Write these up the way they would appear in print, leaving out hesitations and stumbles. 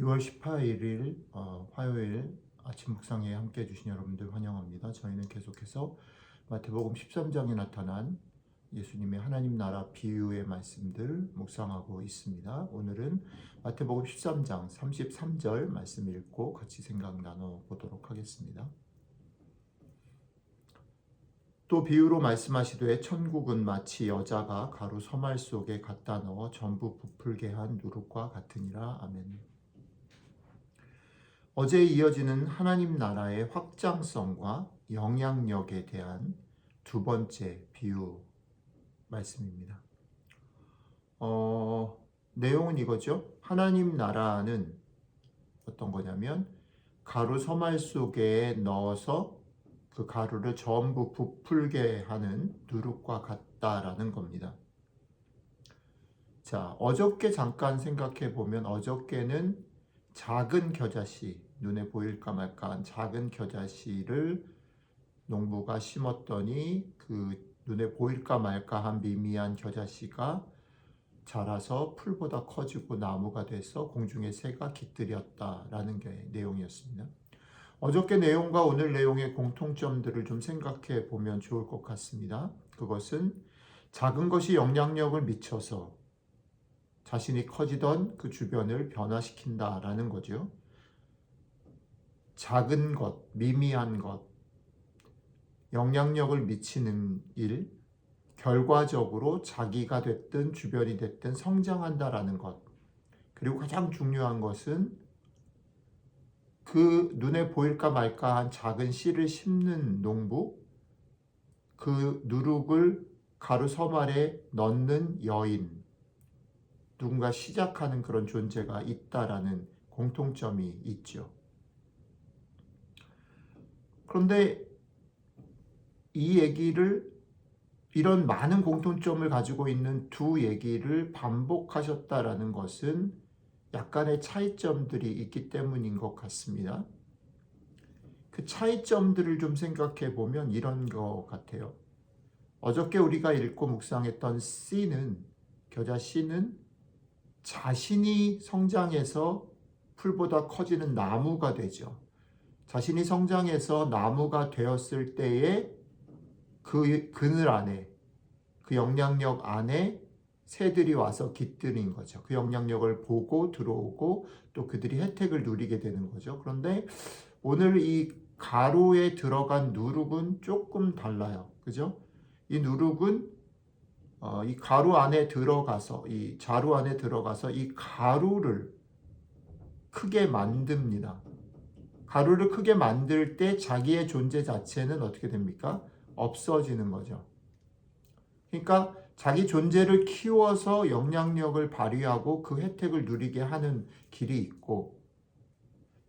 6월 18일 화요일 아침 묵상에 함께 해주신 여러분들 환영합니다. 저희는 계속해서 마태복음 13장에 나타난 예수님의 하나님 나라 비유의 말씀들 묵상하고 있습니다. 오늘은 마태복음 13장 33절 말씀 읽고 같이 생각 나눠보도록 하겠습니다. 또 비유로 말씀하시되 천국은 마치 여자가 가루 서말 속에 갖다 넣어 전부 부풀게 한 누룩과 같으니라. 아멘. 어제에 이어지는 하나님 나라의 확장성과 영향력에 대한 두 번째 비유 말씀입니다. 내용은 이거죠. 하나님 나라는 어떤 거냐면 가루 서말 속에 넣어서 그 가루를 전부 부풀게 하는 누룩과 같다라는 겁니다. 자, 어저께 잠깐 생각해 보면 어저께는 작은 겨자씨, 눈에 보일까 말까한 작은 겨자씨를 농부가 심었더니 그 눈에 보일까 말까한 미미한 겨자씨가 자라서 풀보다 커지고 나무가 돼서 공중의 새가 깃들였다라는 게 내용이었습니다. 어저께 내용과 오늘 내용의 공통점들을 좀 생각해 보면 좋을 것 같습니다. 그것은 작은 것이 영향력을 미쳐서 자신이 커지던 그 주변을 변화시킨다라는 거죠. 작은 것, 미미한 것, 영향력을 미치는 일, 결과적으로 자기가 됐든 주변이 됐든 성장한다라는 것. 그리고 가장 중요한 것은 그 눈에 보일까 말까한 작은 씨를 심는 농부, 그 누룩을 가루 서말에 넣는 여인, 누군가 시작하는 그런 존재가 있다라는 공통점이 있죠. 그런데 이 얘기를, 이런 많은 공통점을 가지고 있는 두 얘기를 반복하셨다라는 것은 약간의 차이점들이 있기 때문인 것 같습니다. 그 차이점들을 좀 생각해 보면 이런 것 같아요. 어저께 우리가 읽고 묵상했던 씨는, 겨자 씨는 자신이 성장해서 풀보다 커지는 나무가 되죠. 자신이 성장해서 나무가 되었을 때에 그 그늘 안에, 그 영향력 안에 새들이 와서 깃드는 거죠. 그 영향력을 보고 들어오고 또 그들이 혜택을 누리게 되는 거죠. 그런데 오늘 이 가루에 들어간 누룩은 조금 달라요. 그죠? 이 누룩은 이 가루 안에 들어가서, 이 자루 안에 들어가서 이 가루를 크게 만듭니다. 가루를 크게 만들 때 자기의 존재 자체는 어떻게 됩니까? 없어지는 거죠. 그러니까 자기 존재를 키워서 영향력을 발휘하고 그 혜택을 누리게 하는 길이 있고,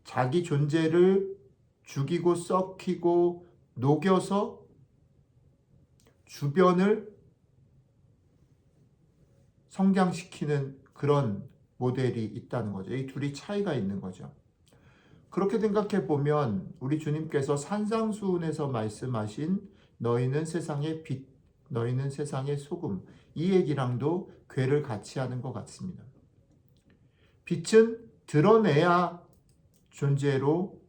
자기 존재를 죽이고 썩히고 녹여서 주변을 성장시키는 그런 모델이 있다는 거죠. 이 둘이 차이가 있는 거죠. 그렇게 생각해 보면 우리 주님께서 산상수훈에서 말씀하신 너희는 세상의 빛, 너희는 세상의 소금, 이 얘기랑도 궤를 같이 하는 것 같습니다. 빛은 드러내야 존재로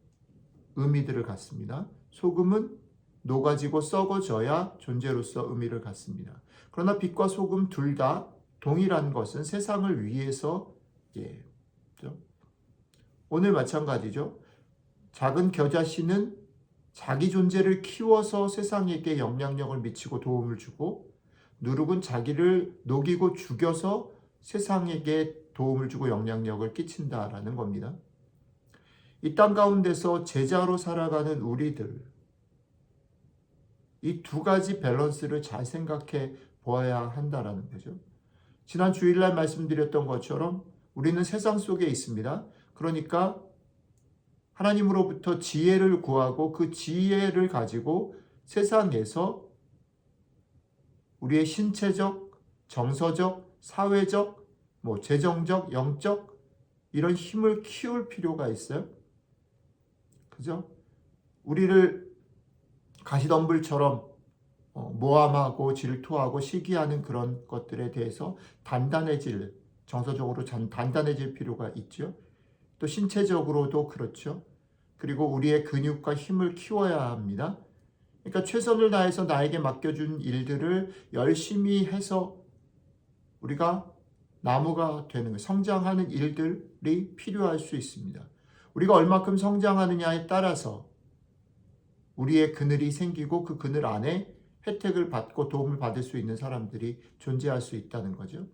의미들을 갖습니다. 소금은 녹아지고 썩어져야 존재로서 의미를 갖습니다. 그러나 빛과 소금 둘 다 동일한 것은 세상을 위해서, 오늘 마찬가지죠. 작은 겨자씨는 자기 존재를 키워서 세상에게 영향력을 미치고 도움을 주고, 누룩은 자기를 녹이고 죽여서 세상에게 도움을 주고 영향력을 끼친다라는 겁니다. 이 땅 가운데서 제자로 살아가는 우리들, 이 두 가지 밸런스를 잘 생각해 보아야 한다라는 거죠. 지난 주일날 말씀드렸던 것처럼 우리는 세상 속에 있습니다. 그러니까 하나님으로부터 지혜를 구하고 그 지혜를 가지고 세상에서 우리의 신체적, 정서적, 사회적, 재정적, 영적 이런 힘을 키울 필요가 있어요. 그죠? 우리를 가시덤불처럼 모함하고 질투하고 시기하는 그런 것들에 대해서 단단해질, 정서적으로 단단해질 필요가 있죠. 또 신체적으로도 그렇죠. 그리고 우리의 근육과 힘을 키워야 합니다. 그러니까 최선을 다해서 나에게 맡겨준 일들을 열심히 해서 우리가 나무가 되는 거, 성장하는 일들이 필요할 수 있습니다. 우리가 얼마큼 성장하느냐에 따라서 우리의 그늘이 생기고 그 그늘 안에 혜택을 받고 도움을 받을 수 있는 사람들이 존재할 수 있다는 거죠.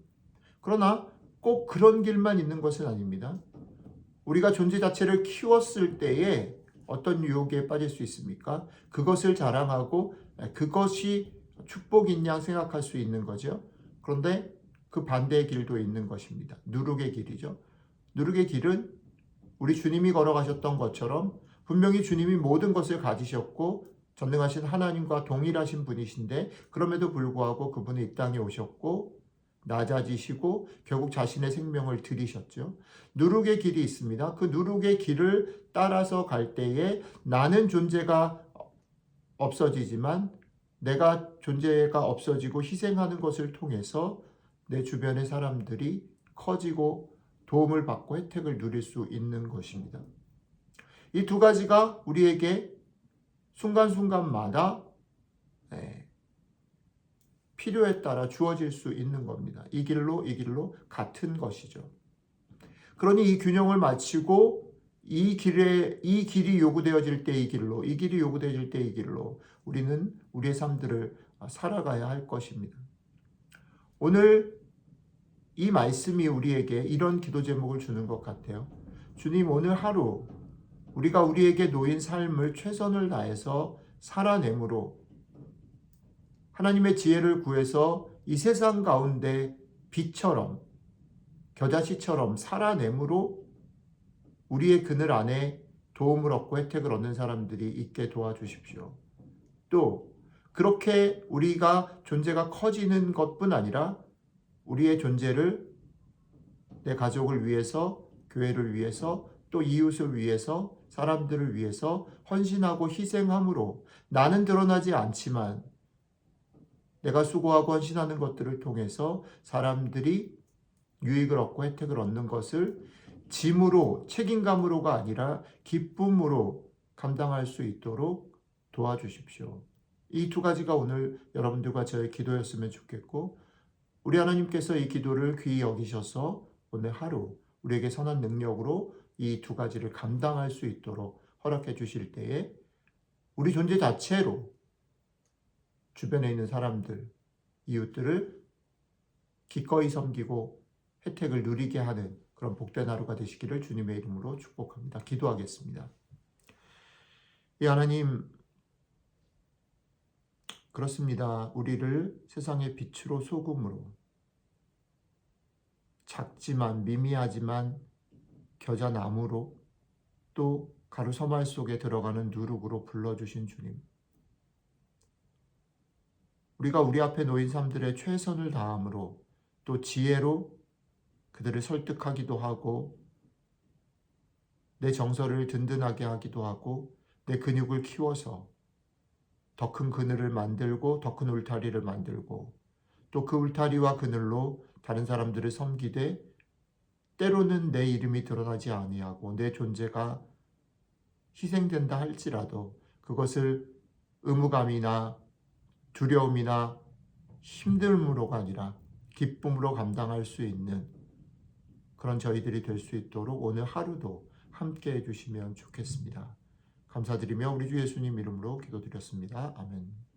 그러나 꼭 그런 길만 있는 것은 아닙니다. 우리가 존재 자체를 키웠을 때에 어떤 유혹에 빠질 수 있습니까? 그것을 자랑하고 그것이 축복인 양 생각할 수 있는 거죠. 그런데 그 반대의 길도 있는 것입니다. 누룩의 길이죠. 누룩의 길은 우리 주님이 걸어가셨던 것처럼 분명히 주님이 모든 것을 가지셨고 전능하신 하나님과 동일하신 분이신데 그럼에도 불구하고 그분은 이 땅에 오셨고 낮아지시고 결국 자신의 생명을 들이셨죠. 누룩의 길이 있습니다. 그 누룩의 길을 따라서 갈 때에 나는 존재가 없어지지만 내가 존재가 없어지고 희생하는 것을 통해서 내 주변의 사람들이 커지고 도움을 받고 혜택을 누릴 수 있는 것입니다. 이 두 가지가 우리에게 순간순간마다 필요에 따라 주어질 수 있는 겁니다. 이 길로 같은 것이죠. 그러니 이 균형을 맞추고 이 길이 요구되어질 때 이 길로, 이 길이 요구되어질 때 이 길로 우리는 우리의 삶들을 살아가야 할 것입니다. 오늘 이 말씀이 우리에게 이런 기도 제목을 주는 것 같아요. 주님, 오늘 하루 우리가 우리에게 놓인 삶을 최선을 다해서 살아내므로 하나님의 지혜를 구해서 이 세상 가운데 빛처럼 겨자씨처럼 살아내므로 우리의 그늘 안에 도움을 얻고 혜택을 얻는 사람들이 있게 도와주십시오. 또 그렇게 우리가 존재가 커지는 것뿐 아니라 우리의 존재를 내 가족을 위해서, 교회를 위해서, 또 이웃을 위해서, 사람들을 위해서 헌신하고 희생함으로 나는 드러나지 않지만 내가 수고하고 헌신하는 것들을 통해서 사람들이 유익을 얻고 혜택을 얻는 것을 짐으로, 책임감으로가 아니라 기쁨으로 감당할 수 있도록 도와주십시오. 이 두 가지가 오늘 여러분들과 저의 기도였으면 좋겠고, 우리 하나님께서 이 기도를 귀히 여기셔서 오늘 하루 우리에게 선한 능력으로 이 두 가지를 감당할 수 있도록 허락해 주실 때에 우리 존재 자체로 주변에 있는 사람들, 이웃들을 기꺼이 섬기고 혜택을 누리게 하는 그런 복된 하루가 되시기를 주님의 이름으로 축복합니다. 기도하겠습니다. 이 하나님, 그렇습니다. 우리를 세상의 빛으로 소금으로 작지만 미미하지만 겨자나무로 또 가루서말 속에 들어가는 누룩으로 불러주신 주님. 우리가 우리 앞에 놓인 삶들의 최선을 다함으로 또 지혜로 그들을 설득하기도 하고 내 정서를 든든하게 하기도 하고 내 근육을 키워서 더 큰 그늘을 만들고 더 큰 울타리를 만들고 또 그 울타리와 그늘로 다른 사람들을 섬기되 때로는 내 이름이 드러나지 아니하고 내 존재가 희생된다 할지라도 그것을 의무감이나 두려움이나 힘듦으로가 아니라 기쁨으로 감당할 수 있는 그런 저희들이 될 수 있도록 오늘 하루도 함께 해주시면 좋겠습니다. 감사드리며 우리 주 예수님 이름으로 기도드렸습니다. 아멘.